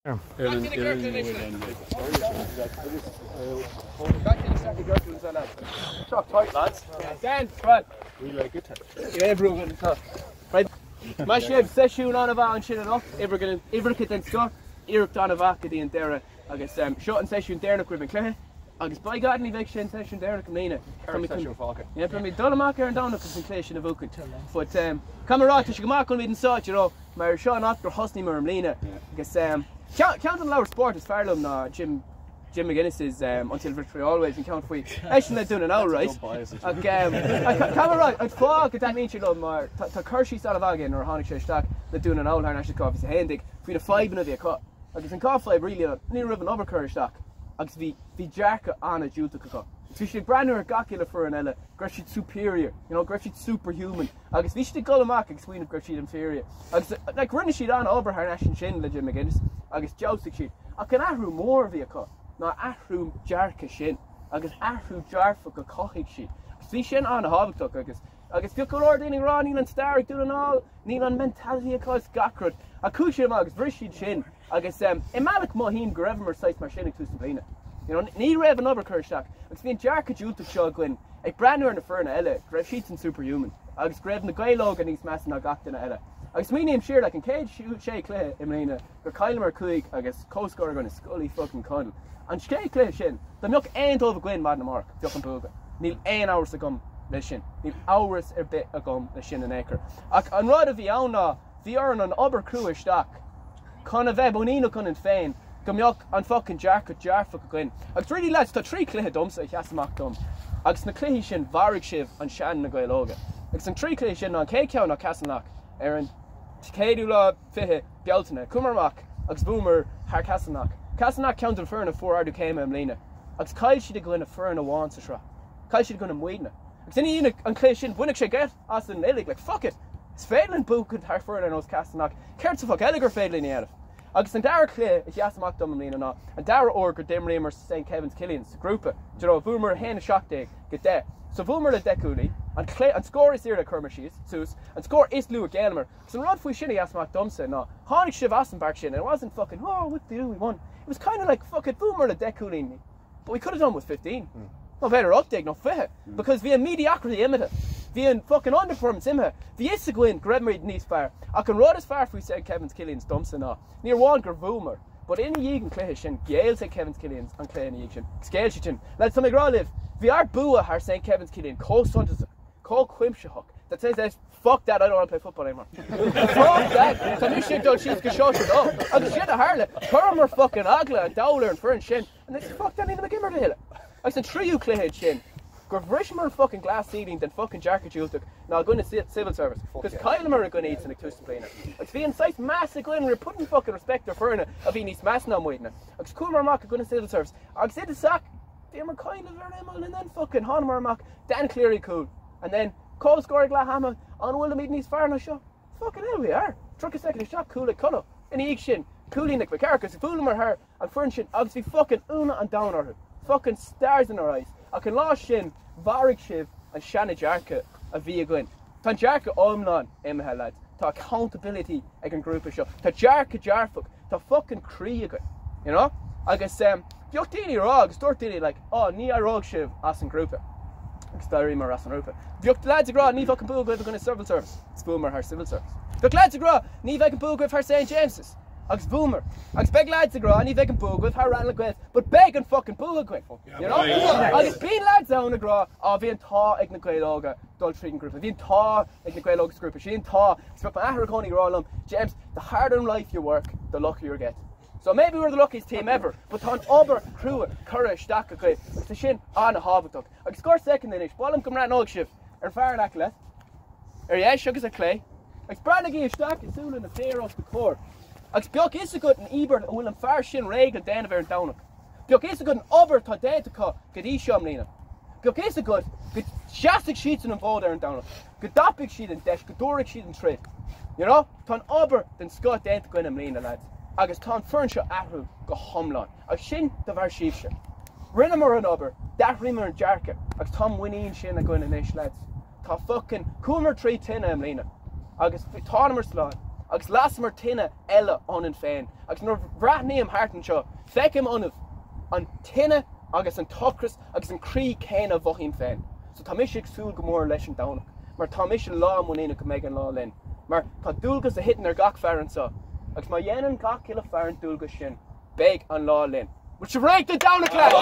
Mas sé seisiún an bh an sin enough, ibre den sco, iirecht an bh dtíon deire agus seo an seisiún déirnach cuibh cléthe, agus ba gadan í bheith sin seisiún déirnach go mléine. Mi dolamach ar an dánach an cléis sin a bhúcaid. But camarát is go amach chun míad an sáid, mar seo an aftar hosní mar an mléine. Agus Count an leabhar sport is fearlumm ná Jim McGuinness is until victory always in count faoi. Eisiau le dún an áil, right? Camarát, ag fá go dat níon sin mar tá chuirsí sal bhagin ar tháinig sé isteach le dún an áil ar eisiau cáfis a hendig faoin na faibanna bhí cá. Agus an cáflaib ríile ní ribh an obercur isteach agus bhí dearcha anna dúta go. Bhí sé breanúir gaci le fur an eile, greibh siad superior, greibh siad superhuman. Agus bhí siad go amach ag smaoinmh greibh siad inferior. Agus rinne siad an obair ar eisiau sin le Jim McGuinness agus deosaigh siad. Ach an ahrú mór bhí cá. Ná ahrú dearcha sin, agus ahrú dearfa go cochaigh siad. Agus bhí sin an hábhachtach agus bhí go daoine rá níl an stairigh dún an áil, níl an mentality aá gacrad. A cúis sin agus bhris siad sin, agus I meallach má hín go raibh mar 6 mar sinnig tús an bliana. Ní raibh an obercur isteach, agus bhíon dearcha dúta seo gcuin ag breanúir na fearna eile, greibh siad an superhuman, agus greibh na Gaeil Óga níos meas ná gachtainna eile. Agus míníim siar le an céad sé cléthe i mléine gur caiilimar chuig agus cóscóir go na sculí fucking condal. An scé clé sin, tá meoch aon dómh gcuin mad na marc, deoch an búga. Níl aon áras a gom le sin. Níl áras ar bit a gom le sin an éair. Ach an rud a bhí ann ná, bhí ar an obair crú isteach. Chun a bheith buína chun an féin, go meoch an fucking dearcha dearfa go gcuin. Agus rilí lads, tá trí cléthe domsa ag cheasamach dom. Agus na cléthe sin bharigh sibh an sean Na Gaeil Óga. Agus an trí cléthe sin ná cé ceann ná Casanach ar an céadú le fithe bealtainna, cumarmach agus boomer thar Casanach. Casanach count an fearna ardú céime am léine. Agus caiil siad go in a fearna bháin sa sra. Caiil siad go na muoine. Agus ina an clé sin buineach sé get as an élig, like fuck it. Is féidlinn búcad thar fearna nós Casanach. Ceirt sa fuck eiligur féidlinn éanamh. Agus an dara clé is jasamach dom am léine ná. An dara orgur dimréim mar St. Kevin's Killians grúpa. Bhúmar héna seachtaigh go dé. So bhúmar le decúlaí, an scóir is iarda chumar síos, sús, an scóir is lú a gceanamar. Because an rod faoi sinna jasamach domsa ná. Tháinig sibh Assenberg sin, and it wasn't fucking, oh, what do we won? It was kind of like, fuck it, boomer le decúlaí. But we could have done with 15. No better uptake, no fiche. Because we had mediocrity imita. We had fucking underperformance imita. We is to go in, Grebmaid níos fear. I can rod as far if we said Kevin's Killians domsa ná. Near one gur boomer. But in a yegan cléthe sin, Gael said Kevin's Killians and Clay in a yegan. Scale sin. Let's something raw live. We are bua har St. Kevin's Killian, call Sundas, call Quimshahawk. That says that, fuck that, I don't want to play football anymore. Fuck that. So you shit don't she's go short it up. I'm the shit of Harley. Permer fucking Agla and Dowler and Fern Shin. And they fuck that in the McGimmer to hill. I said, three you Clayhead Shin. Go Rishmer fucking glass seeding than fucking Jarka Jultuk. Now going to civil service. Because Kylemer are going to eat some Tustin Plainer. It's being sight massive going, we're putting fucking respect to Ferna of being East Mass now waiting. It's cool Marmak going to civil service. I said the sack. They were kind of learning and then fucking Hanmar Mark. Dan Cleary cool. And then Cole scoring Glahama on Willem Eaton East Farna show. Fucking hell we are. Truck a second shot, cool at Cullo. And he shin. Cooling like Vicarcus, if Fulham or her, and Fern Shin, obviously fucking Una and down her. Fucking stars in her eyes. I can lost Shin, Varig Shiv, and Shanna Jarka, a Via Gwyn. Tan Jarka Omlan, Emma lads. Ta accountability, I can group a show. Ta Jarka Jarfuk, ta fucking Kriega. You know? I guess, Bjortini Rog, Stortini, like, oh, Nia Rog Shiv, Asan Grupa. Extari mar Asan Rupa. Bjokt lads agra, ni fucking pool with a civil service. It's boomer her civil service. Bjokt lads agra, ni fucking pool with her St. James's. Agus boomer. Agus beg lads agra, ni fucking pool with her Ranelagh Gwynth. But beg and fucking pool Gwynth. You know? Agus bean lads down agra, oh, vian ta ag Na Gaeil Óga, dul treating group. Vian ta ag Na Gaeil Óga's group. Shein ta, struck my Aharaconi Rollum. James, the harder in life you work, the luckier you get. So maybe we're the luckiest team ever, but on ober crew courage stack okay. The shin on a Habatuk. I score second in it. Ballum come ran og shift. Far like left. Yeah, sugar a clay. I Branaghi stack is soon in the fair off the core. I Bjok is a good and Ebert and Willem far shin rag and Dan of Aaron Downuk. Bjok is a good and ober to dead to cut. Good Shamlina. Bjok is a good shastic sheets and involved Aaron Downuk. Good Dopic sheet and dash, good Doric sheet and trade. You know? Ton ober than Scott Dan to go in and Lena lads. Agus tá furnseo ahrú go homláin. Agus sin de bhar síobse. Rinne mar an obair, dat rimar an dearcha, agus tá muíon sin a goin inis lads. Tá fucking cúmar trí tinna am lína. Agus tá mar sláán. agus las mar tinne eile onan féin. Agus nor bhreathnaí am hartan seo, feicim anmh an tinne agus an tocras agus an crí céine a bhochím féin. So tá mis ag súil go mór leis an dánach, mar tá mis an lá mna go méid an lá linn. Mar tá dúlgus a hitan ar gach fearan sa, agus má dhéanaan gach cile fearan dúlgus sin, beag an lá linn. Which is right, the down the class!